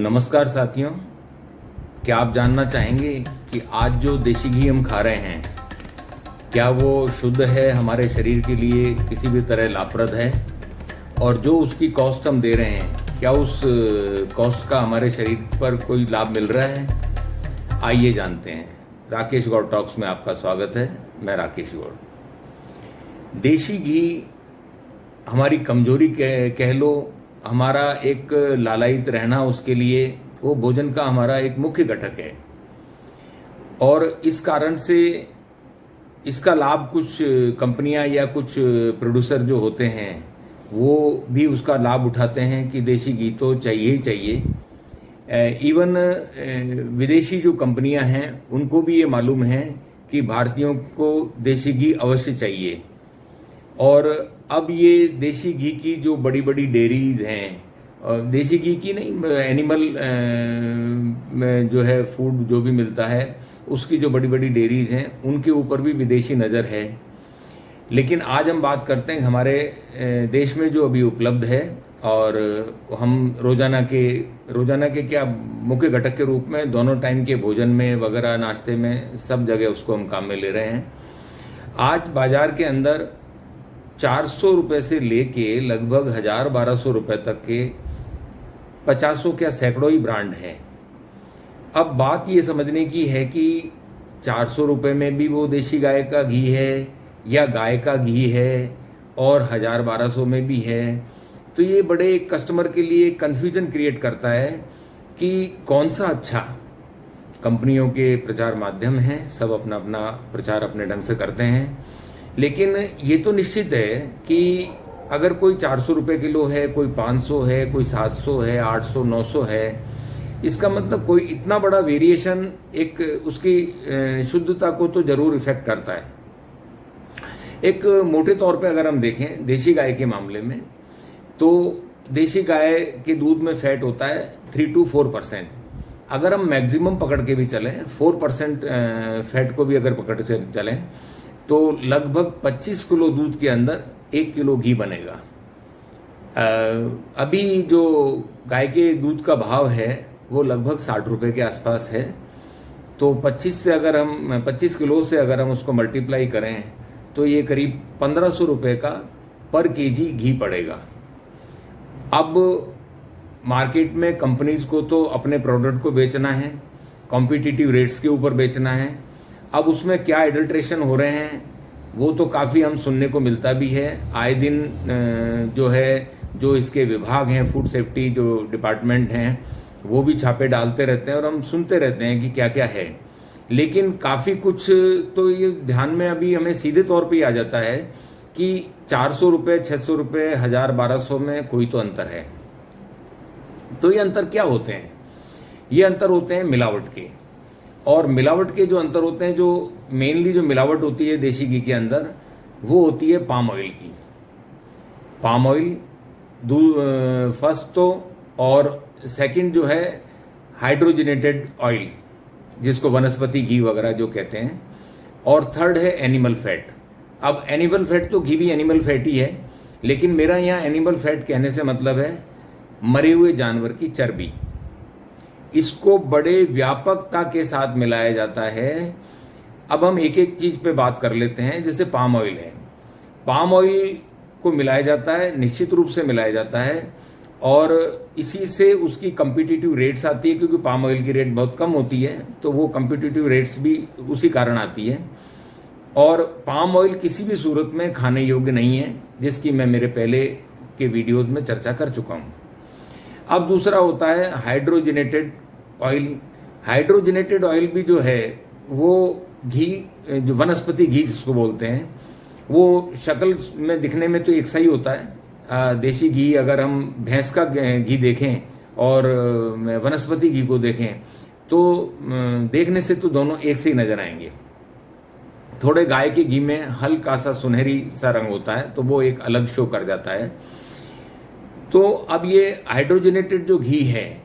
नमस्कार साथियों, क्या आप जानना चाहेंगे कि आज जो देसी घी हम खा रहे हैं क्या वो शुद्ध है, हमारे शरीर के लिए किसी भी तरह लाभप्रद है, और जो उसकी कॉस्ट हम दे रहे हैं क्या उस कॉस्ट का हमारे शरीर पर कोई लाभ मिल रहा है? आइए जानते हैं। राकेश गौड़ टॉक्स में आपका स्वागत है। मैं राकेश गौड़। देसी घी हमारी कमजोरी कह लो, हमारा एक लालायित रहना, उसके लिए वो भोजन का हमारा एक मुख्य घटक है, और इस कारण से इसका लाभ कुछ कंपनियां या कुछ प्रोड्यूसर जो होते हैं वो भी उसका लाभ उठाते हैं कि देसी घी तो चाहिए ही चाहिए। इवन विदेशी जो कंपनियां हैं उनको भी ये मालूम है कि भारतीयों को देसी घी अवश्य चाहिए। और अब ये देसी घी की जो बड़ी बड़ी डेयरीज हैं, देसी घी की नहीं, एनिमल जो है फूड जो भी मिलता है उसकी जो बड़ी बड़ी डेयरीज हैं उनके ऊपर भी विदेशी नज़र है। लेकिन आज हम बात करते हैं हमारे देश में जो अभी उपलब्ध है, और हम रोजाना के क्या मुख्य घटक के रूप में दोनों टाइम के भोजन में वगैरह, नाश्ते में, सब जगह उसको हम काम में ले रहे हैं। आज बाजार के अंदर 400 रुपए से लेके लगभग 1000-1200 रुपए तक के 50 क्या सैकड़ों ही ब्रांड हैं। अब बात ये समझने की है कि 400 रुपए में भी वो देशी गाय का घी है या गाय का घी है, और 1000-1200 में भी है। तो ये बड़े कस्टमर के लिए कंफ्यूजन क्रिएट करता है कि कौन सा अच्छा। कंपनियों के प्रचार माध्यम हैं, सब अपना अपना प्रचार अपने ढंग से करते हैं, लेकिन ये तो निश्चित है कि अगर कोई 400 रुपए किलो है, कोई 500 है, कोई 700 है, 800, 900 है, इसका मतलब कोई इतना बड़ा वेरिएशन एक उसकी शुद्धता को तो जरूर इफेक्ट करता है। एक मोटे तौर पे अगर हम देखें देशी गाय के मामले में, तो देशी गाय के दूध में फैट होता है 3 to 4%। अगर हम मैक्सिमम पकड़ के भी चलें, 4% फैट को भी अगर पकड़ के चलें, तो लगभग 25 किलो दूध के अंदर 1 किलो घी बनेगा। अभी जो गाय के दूध का भाव है वो लगभग 60 रुपए के आसपास है। तो 25 किलो से अगर हम उसको मल्टीप्लाई करें तो ये करीब 1500 रुपए का पर केजी घी पड़ेगा। अब मार्केट में कंपनीज को तो अपने प्रोडक्ट को बेचना है, कॉम्पिटिटिव रेट्स के ऊपर बेचना है। अब उसमें क्या एडल्ट्रेशन हो रहे हैं वो तो काफी हम सुनने को मिलता भी है। आए दिन जो इसके विभाग हैं, फूड सेफ्टी जो डिपार्टमेंट हैं, वो भी छापे डालते रहते हैं और हम सुनते रहते हैं कि क्या क्या है। लेकिन काफी कुछ तो ये ध्यान में अभी हमें सीधे तौर पे आ जाता है कि 400 रुपए, 600 रुपए, 1000-1200 में कोई तो अंतर है। तो ये अंतर क्या होते हैं? ये अंतर होते हैं मिलावट के। और मिलावट के जो अंतर होते हैं, जो मेनली जो मिलावट होती है देशी घी के अंदर, वो होती है पाम ऑयल की। पाम ऑयल फर्स्ट तो, और सेकंड जो है हाइड्रोजनेटेड ऑयल, जिसको वनस्पति घी वगैरह जो कहते हैं, और थर्ड है एनिमल फैट। अब एनिमल फैट तो घी भी एनिमल फैट ही है, लेकिन मेरा यहाँ एनिमल फैट कहने से मतलब है मरे हुए जानवर की चर्बी। इसको बड़े व्यापकता के साथ मिलाया जाता है। अब हम एक एक चीज पे बात कर लेते हैं। जैसे पाम ऑयल है, पाम ऑयल को मिलाया जाता है, निश्चित रूप से मिलाया जाता है, और इसी से उसकी कम्पिटिटिव रेट्स आती है, क्योंकि पाम ऑयल की रेट बहुत कम होती है, तो वो कम्पिटिटिव रेट्स भी उसी कारण आती है। और पाम ऑयल किसी भी सूरत में खाने योग्य नहीं है, जिसकी मैं मेरे पहले के वीडियोज में चर्चा कर चुका हूं। अब दूसरा होता है हाइड्रोजनेटेड ऑयल। हाइड्रोजनेटेड ऑयल भी जो है वो घी, जो वनस्पति घी जिसको बोलते हैं, वो शक्ल में दिखने में तो एक सा ही होता है। देशी घी, अगर हम भैंस का घी देखें और वनस्पति घी को देखें तो देखने से तो दोनों एक से ही नजर आएंगे। थोड़े गाय के घी में हल्का सा सुनहरी सा रंग होता है, तो वो एक अलग शो कर जाता है। तो अब ये हाइड्रोजनेटेड जो घी है,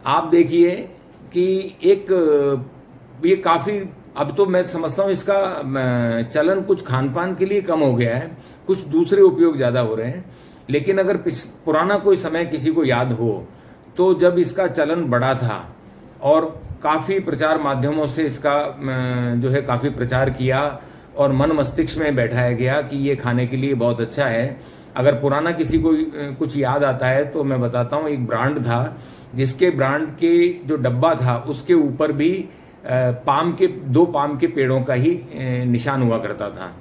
आप देखिए कि ये काफी, अब तो मैं समझता हूं इसका चलन कुछ खान पान के लिए कम हो गया है, कुछ दूसरे उपयोग ज्यादा हो रहे हैं। लेकिन अगर पुराना कोई समय किसी को याद हो तो जब इसका चलन बढ़ा था और काफी प्रचार माध्यमों से इसका जो है काफी प्रचार किया और मन मस्तिष्क में बैठाया गया कि ये खाने के लिए बहुत अच्छा है। अगर पुराना किसी को कुछ याद आता है तो मैं बताता हूँ, एक ब्रांड था जिसके ब्रांड के जो डब्बा था उसके ऊपर भी दो पाम के पेड़ों का ही निशान हुआ करता था।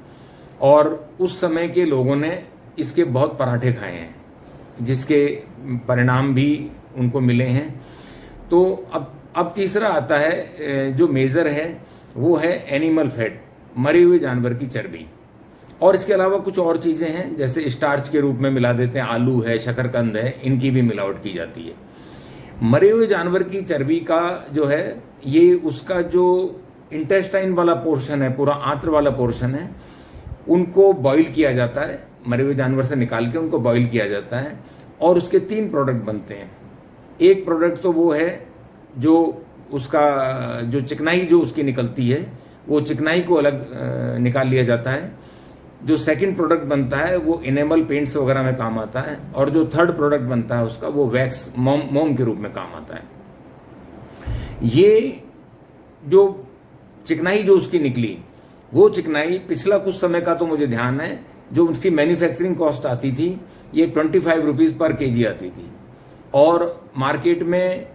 और उस समय के लोगों ने इसके बहुत पराठे खाए हैं, जिसके परिणाम भी उनको मिले हैं। तो अब तीसरा आता है जो मेजर है, वो है एनिमल फैट, मरे हुए जानवर की चर्बी। और इसके अलावा कुछ और चीजें हैं, जैसे स्टार्च के रूप में मिला देते हैं, आलू है, शकरकंद है, इनकी भी मिलावट की जाती है। मरे हुए जानवर की चर्बी का जो है, ये उसका जो इंटेस्टाइन वाला पोर्शन है, पूरा आंत्र वाला पोर्शन है, उनको बॉईल किया जाता है, मरे हुए जानवर से निकाल के उनको बॉईल किया जाता है और उसके 3 प्रोडक्ट बनते हैं। एक प्रोडक्ट तो वो है जो उसका जो चिकनाई जो उसकी निकलती है, वो चिकनाई को अलग निकाल लिया जाता है। जो सेकंड प्रोडक्ट बनता है वो इनेमल पेंट्स वगैरह में काम आता है, और जो थर्ड प्रोडक्ट बनता है उसका वो वैक्स मोम के रूप में काम आता है। ये जो चिकनाई जो उसकी निकली, वो चिकनाई पिछला कुछ समय का तो मुझे ध्यान है, जो उसकी मैन्युफैक्चरिंग कॉस्ट आती थी ये 25 रुपीज पर केजी आती थी, और मार्केट में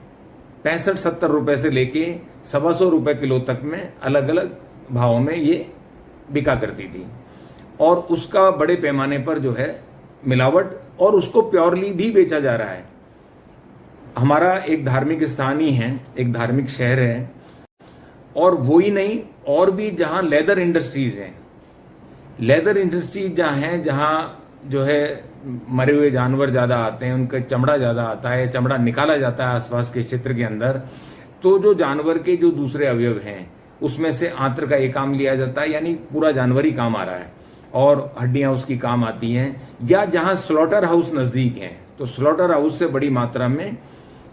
65-70 रुपए से लेके 125 रुपए किलो तक में अलग अलग भावों में ये बिका करती थी। और उसका बड़े पैमाने पर जो है मिलावट, और उसको प्योरली भी बेचा जा रहा है। हमारा एक धार्मिक स्थान ही है, एक धार्मिक शहर है, और वो ही नहीं, और भी जहां लेदर इंडस्ट्रीज हैं, लेदर इंडस्ट्रीज जहां हैं, जहां जो है मरे हुए जानवर ज्यादा आते हैं, उनका चमड़ा ज्यादा आता है, चमड़ा निकाला जाता है आसपास के क्षेत्र के अंदर, तो जो जानवर के जो दूसरे अवयव हैं उसमें से आंत्र का एक काम लिया जाता है, यानी पूरा जानवर ही काम आ रहा है, और हड्डियां उसकी काम आती हैं। या जहां स्लॉटर हाउस नजदीक हैं, तो स्लॉटर हाउस से बड़ी मात्रा में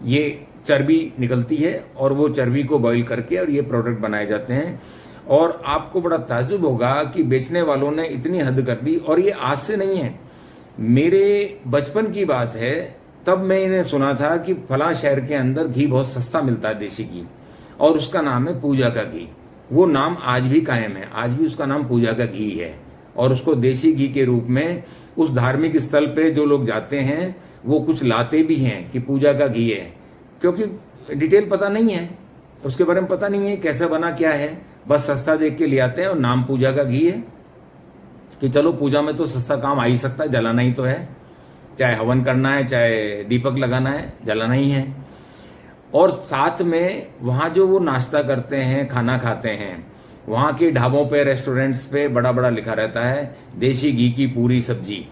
ये चर्बी निकलती है, और वो चर्बी को बॉईल करके और ये प्रोडक्ट बनाए जाते हैं। और आपको बड़ा ताज्जुब होगा कि बेचने वालों ने इतनी हद कर दी, और ये आज से नहीं है, मेरे बचपन की बात है, तब मैं इन्हें सुना था कि फला शहर के अंदर घी बहुत सस्ता मिलता है, देसी घी, और उसका नाम है पूजा का घी। वो नाम आज भी कायम है, आज भी उसका नाम पूजा का घी है, और उसको देसी घी के रूप में उस धार्मिक स्थल पे जो लोग जाते हैं वो कुछ लाते भी हैं कि पूजा का घी है, क्योंकि डिटेल पता नहीं है, उसके बारे में पता नहीं है कैसे बना क्या है, बस सस्ता देख के ले आते हैं और नाम पूजा का घी है कि चलो पूजा में तो सस्ता काम आ ही सकता है, जलाना ही तो है, चाहे हवन करना है चाहे दीपक लगाना है, जलाना ही है। और साथ में वहां जो वो नाश्ता करते हैं, खाना खाते हैं, वहां के ढाबों पे, रेस्टोरेंट्स पे बड़ा बड़ा लिखा रहता है देसी घी की पूरी सब्जी,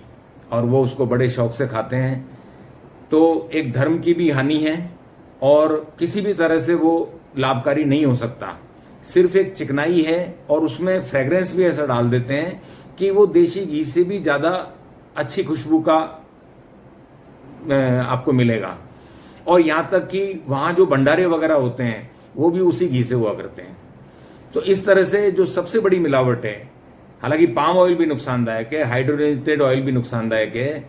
और वो उसको बड़े शौक से खाते हैं। तो एक धर्म की भी हानि है, और किसी भी तरह से वो लाभकारी नहीं हो सकता। सिर्फ एक चिकनाई है, और उसमें फ्रेग्रेंस भी ऐसा डाल देते हैं कि वो देसी घी से भी ज्यादा अच्छी खुशबू का आपको मिलेगा। और यहां तक कि वहां जो भंडारे वगैरह होते हैं वो भी उसी घी से हुआ करते हैं। तो इस तरह से जो सबसे बड़ी मिलावट है, हालांकि पाम ऑयल भी नुकसानदायक है, हाइड्रोजनेटेड ऑयल भी नुकसानदायक है,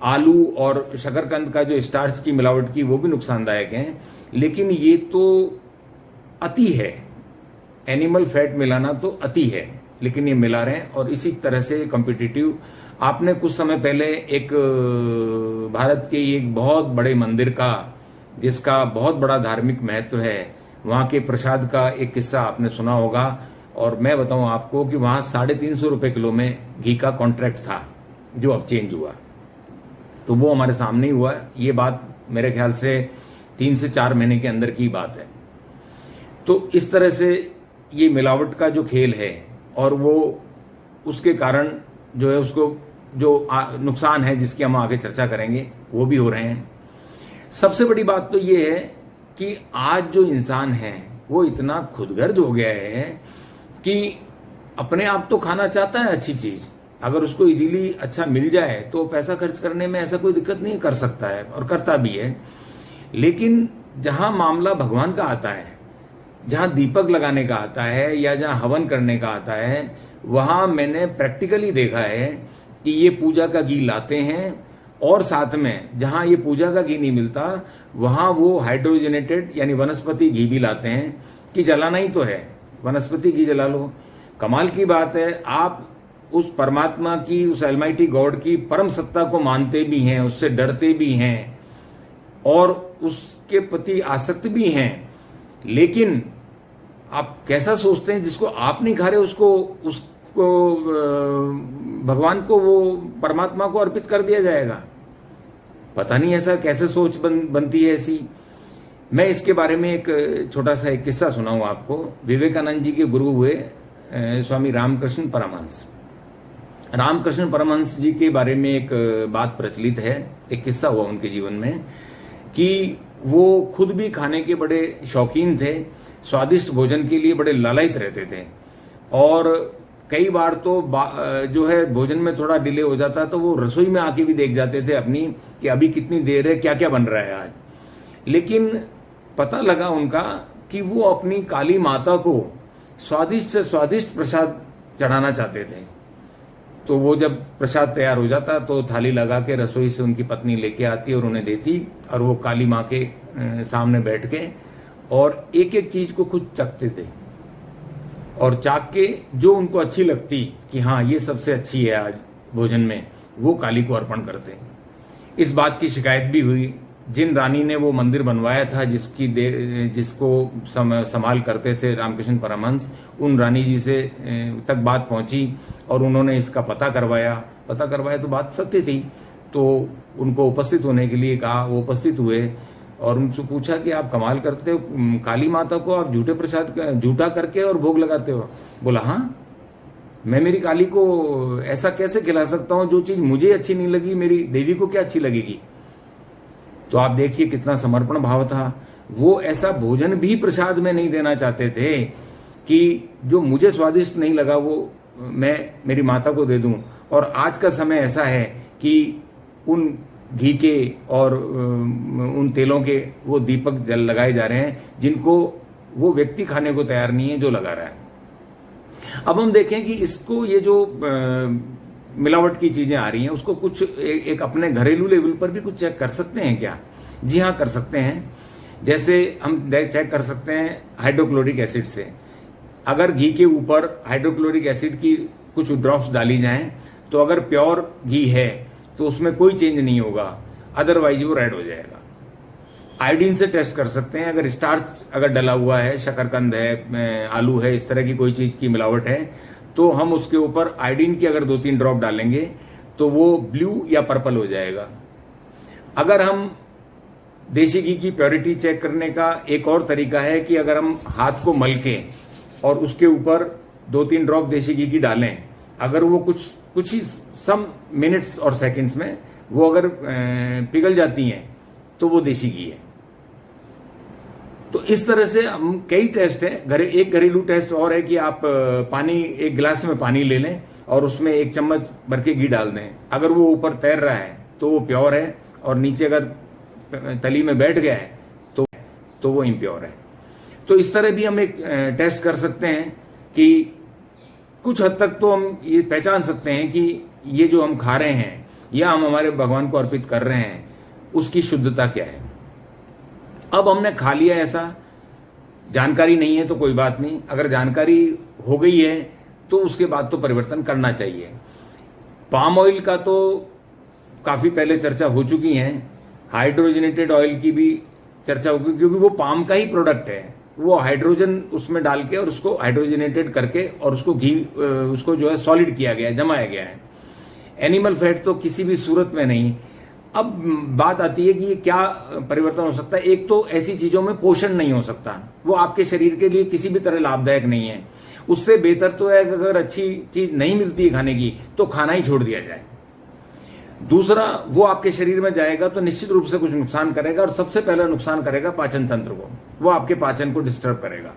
आलू और शकरकंद का जो स्टार्च की मिलावट की वो भी नुकसानदायक है, लेकिन ये तो अति है। एनिमल फैट मिलाना तो अति है, लेकिन ये मिला रहे हैं, और इसी तरह से कॉम्पिटिटिव। आपने कुछ समय पहले एक भारत के एक बहुत बड़े मंदिर का, जिसका बहुत बड़ा धार्मिक महत्व है, वहां के प्रसाद का एक किस्सा आपने सुना होगा, और मैं बताऊं आपको कि वहां 350 रुपए किलो में घी का कॉन्ट्रैक्ट था, जो अब चेंज हुआ। तो वो हमारे सामने ही हुआ। ये बात मेरे ख्याल से 3 से 4 महीने के अंदर की बात है। तो इस तरह से ये मिलावट का जो खेल है, और वो उसके कारण जो है उसको जो नुकसान है, जिसकी हम आगे चर्चा करेंगे, वो भी हो रहे हैं। सबसे बड़ी बात तो ये है कि आज जो इंसान है वो इतना खुदगर्ज हो गया है कि अपने आप तो खाना चाहता है अच्छी चीज, अगर उसको इजीली अच्छा मिल जाए तो पैसा खर्च करने में ऐसा कोई दिक्कत नहीं कर सकता है, और करता भी है। लेकिन जहां मामला भगवान का आता है, जहां दीपक लगाने का आता है, या जहां हवन करने का आता है, वहां मैंने प्रैक्टिकली देखा है कि ये पूजा का घी लाते हैं, और साथ में जहां ये पूजा का घी नहीं मिलता वहां वो हाइड्रोजनेटेड यानी वनस्पति घी भी लाते हैं कि जलाना ही तो है, वनस्पति घी जला लो। कमाल की बात है, आप उस परमात्मा की, उस अलमाइटी गॉड की परम सत्ता को मानते भी हैं, उससे डरते भी हैं और उसके प्रति आसक्त भी हैं, लेकिन आप कैसा सोचते हैं जिसको आप नहीं खा रहे उसको भगवान को, वो परमात्मा को अर्पित कर दिया जाएगा। पता नहीं ऐसा कैसे सोच बनती है ऐसी। मैं इसके बारे में एक छोटा सा एक किस्सा सुनाऊं आपको। विवेकानंद जी के गुरु हुए स्वामी रामकृष्ण परमहंस। रामकृष्ण परमहंस जी के बारे में एक बात प्रचलित है, एक किस्सा हुआ उनके जीवन में कि वो खुद भी खाने के बड़े शौकीन थे, स्वादिष्ट भोजन के लिए बड़े लालायित रहते थे और कई बार तो जो है भोजन में थोड़ा डिले हो जाता तो वो रसोई में आके भी देख जाते थे अपनी कि अभी कितनी देर है, क्या क्या बन रहा है आज। लेकिन पता लगा उनका कि वो अपनी काली माता को स्वादिष्ट से स्वादिष्ट प्रसाद चढ़ाना चाहते थे। तो वो जब प्रसाद तैयार हो जाता तो थाली लगा के रसोई से उनकी पत्नी लेके आती और उन्हें देती और वो काली माँ के सामने बैठ के और एक एक चीज को खुद चखते थे और चाक के जो उनको अच्छी लगती कि हाँ ये सबसे अच्छी है आज भोजन में, वो काली को अर्पण करते। इस बात की शिकायत भी हुई। जिन रानी ने वो मंदिर बनवाया था, जिसको संभाल करते थे रामकृष्ण परमहंस, उन रानी जी से तक बात पहुंची और उन्होंने इसका पता करवाया तो बात सत्य थी। तो उनको उपस्थित होने के लिए कहा, वो उपस्थित हुए और उनसे पूछा कि आप कमाल करते हो, काली माता को आप झूठे प्रसाद झूठा करके और भोग लगाते हो। बोला हाँ, मैं मेरी काली को ऐसा कैसे खिला सकता हूं, जो चीज मुझे अच्छी नहीं लगी मेरी देवी को क्या अच्छी लगेगी। तो आप देखिए कितना समर्पण भाव था। वो ऐसा भोजन भी प्रसाद में नहीं देना चाहते थे कि जो मुझे स्वादिष्ट नहीं लगा वो मैं मेरी माता को दे दूं। और आज का समय ऐसा है कि उन घी के और उन तेलों के वो दीपक जल लगाए जा रहे हैं जिनको वो व्यक्ति खाने को तैयार नहीं है जो लगा रहा है। अब हम देखें कि इसको, ये जो मिलावट की चीजें आ रही हैं, उसको कुछ एक अपने घरेलू लेवल पर भी कुछ चेक कर सकते हैं क्या? जी हाँ, कर सकते हैं। जैसे हम चेक कर सकते हैं हाइड्रोक्लोरिक एसिड से। अगर घी के ऊपर हाइड्रोक्लोरिक एसिड की कुछ ड्रॉप्स डाली जाएं तो अगर प्योर घी है तो उसमें कोई चेंज नहीं होगा, अदरवाइज वो रेड हो जाएगा। आयोडीन से टेस्ट कर सकते हैं। अगर स्टार्च अगर डला हुआ है, शकरकंद है, आलू है, इस तरह की कोई चीज की मिलावट है, तो हम उसके ऊपर आयोडीन की अगर 2-3 ड्रॉप डालेंगे तो वो ब्लू या पर्पल हो जाएगा। अगर हम देसी घी की प्योरिटी चेक करने का एक और तरीका है कि अगर हम हाथ को मल के और उसके ऊपर 2-3 ड्रॉप देसी घी की डालें, अगर वो कुछ ही सम मिनट्स और सेकंड्स में वो अगर पिघल जाती हैं तो वो देसी घी है। तो इस तरह से हम कई टेस्ट हैं। एक घरेलू टेस्ट और है कि आप एक गिलास में पानी ले लें और उसमें 1 चम्मच भर के घी डाल दें। अगर वो ऊपर तैर रहा है तो वो प्योर है और नीचे अगर तली में बैठ गया है तो वो इम्प्योर है। तो इस तरह भी हम एक टेस्ट कर सकते हैं कि कुछ हद तक तो हम ये पहचान सकते हैं कि ये जो हम खा रहे हैं या हम हमारे भगवान को अर्पित कर रहे हैं उसकी शुद्धता क्या है। अब हमने खा लिया, ऐसा जानकारी नहीं है तो कोई बात नहीं, अगर जानकारी हो गई है तो उसके बाद तो परिवर्तन करना चाहिए। पाम ऑयल का तो काफी पहले चर्चा हो चुकी है, हाइड्रोजनेटेड ऑयल की भी चर्चा होगी, क्योंकि वो पाम का ही प्रोडक्ट है। वो हाइड्रोजन उसमें डाल के और उसको हाइड्रोजनेटेड करके और उसको घी उसको जो है सॉलिड किया गया है, जमाया गया है। एनिमल फैट तो किसी भी सूरत में नहीं। अब बात आती है कि ये क्या परिवर्तन हो सकता है। एक तो ऐसी चीजों में पोषण नहीं हो सकता, वो आपके शरीर के लिए किसी भी तरह लाभदायक नहीं है। उससे बेहतर तो है कि अगर अच्छी चीज नहीं मिलती है खाने की तो खाना ही छोड़ दिया जाए। दूसरा, वो आपके शरीर में जाएगा तो निश्चित रूप से कुछ नुकसान करेगा और सबसे पहला नुकसान करेगा पाचन तंत्र को, वो आपके पाचन को डिस्टर्ब करेगा।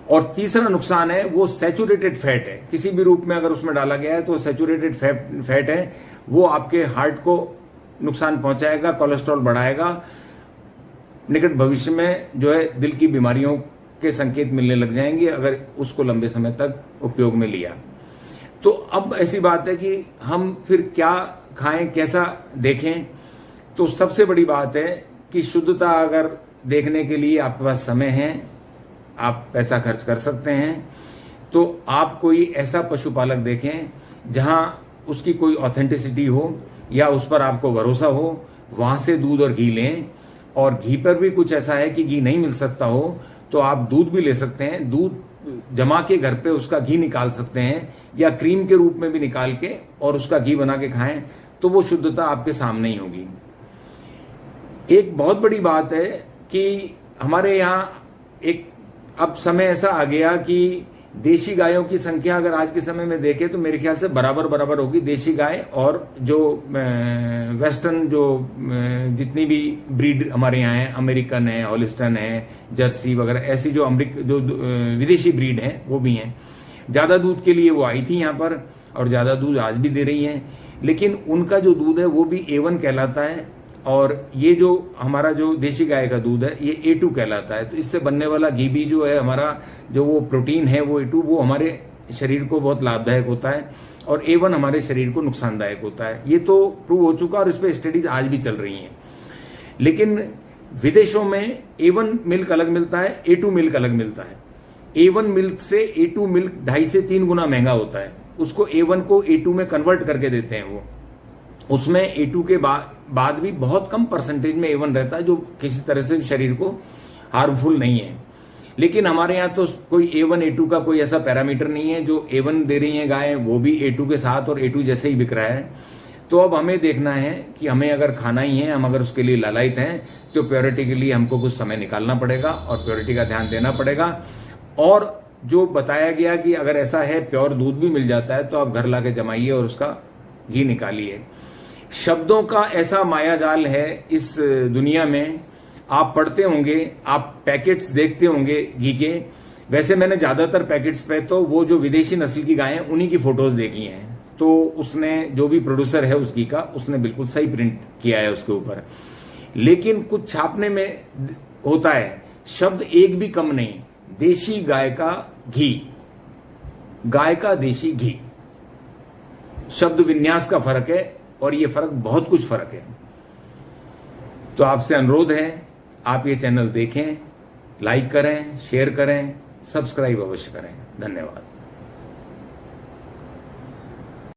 और तीसरा नुकसान है वो सैचुरेटेड फैट है, किसी भी रूप में अगर उसमें डाला गया है तो सैचुरेटेड फैट है, वो आपके हार्ट को नुकसान पहुंचाएगा, कोलेस्ट्रॉल बढ़ाएगा। निकट भविष्य में जो है दिल की बीमारियों के संकेत मिलने लग जाएंगे अगर उसको लंबे समय तक उपयोग में लिया। तो अब ऐसी बात है कि हम फिर क्या खाएं, कैसा देखें। तो सबसे बड़ी बात है की शुद्धता अगर देखने के लिए आपके पास समय है, आप पैसा खर्च कर सकते हैं, तो आप कोई ऐसा पशुपालक देखें जहां उसकी कोई ऑथेंटिसिटी हो या उस पर आपको भरोसा हो, वहां से दूध और घी लें। और घी पर भी कुछ ऐसा है कि घी नहीं मिल सकता हो तो आप दूध भी ले सकते हैं, दूध जमा के घर पे उसका घी निकाल सकते हैं या क्रीम के रूप में भी निकाल के और उसका घी बना के खाएं, तो वो शुद्धता आपके सामने ही होगी। एक बहुत बड़ी बात है कि हमारे यहाँ एक अब समय ऐसा आ गया कि देशी गायों की संख्या अगर आज के समय में देखें तो मेरे ख्याल से बराबर होगी देशी गाय और जो वेस्टर्न जो जितनी भी ब्रीड हमारे यहाँ है, अमेरिकन है, हॉलिस्टन है, जर्सी वगैरह, ऐसी जो विदेशी ब्रीड है वो भी हैं। ज्यादा दूध के लिए वो आई थी यहाँ पर और ज्यादा दूध आज भी दे रही हैं, लेकिन उनका जो दूध है वो भी A1 कहलाता है और ये जो हमारा जो देशी गाय का दूध है ये A2 कहलाता है। तो इससे बनने वाला घी भी जो है हमारा जो वो प्रोटीन है वो A2 वो हमारे शरीर को बहुत लाभदायक होता है और A1 हमारे शरीर को नुकसानदायक होता है। ये तो प्रूव हो चुका और इस पर स्टडीज आज भी चल रही हैं। लेकिन विदेशों में A1 मिल्क अलग मिलता है, A2 मिल्क अलग मिलता है। A1 मिल्क से A2 मिल्क 2.5 से 3 गुना महंगा होता है। उसको A1 को A2 में कन्वर्ट करके देते हैं वो। उसमें A2 के बाद भी बहुत कम परसेंटेज में A1 रहता है जो किसी तरह से शरीर को हार्मफुल नहीं है। लेकिन हमारे यहाँ तो कोई A1 A2 का कोई ऐसा पैरामीटर नहीं है। जो A1 दे रही है गाय वो भी A2 के साथ और A2 जैसे ही बिक रहा है। तो अब हमें देखना है कि हमें अगर खाना ही है, हम अगर उसके लिए लालायित हैं तो प्योरिटी के लिए हमको कुछ समय निकालना पड़ेगा और प्योरिटी का ध्यान देना पड़ेगा। और जो बताया गया कि अगर ऐसा है प्योर दूध भी मिल जाता है तो आप घर लाके जमाइए और उसका घी निकालिए। शब्दों का ऐसा मायाजाल है इस दुनिया में, आप पढ़ते होंगे, आप पैकेट्स देखते होंगे घी के। वैसे मैंने ज्यादातर पैकेट्स पे तो वो जो विदेशी नस्ल की गायें उन्हीं की फोटोज देखी हैं। तो उसने जो भी प्रोड्यूसर है उस घी का उसने बिल्कुल सही प्रिंट किया है उसके ऊपर। लेकिन कुछ छापने में होता है, शब्द एक भी कम नहीं। देशी गाय का घी, गाय का देशी घी, शब्द विन्यास का फर्क है और ये फर्क बहुत कुछ फर्क है। तो आपसे अनुरोध है आप ये चैनल देखें, लाइक करें, शेयर करें, सब्सक्राइब अवश्य करें। धन्यवाद।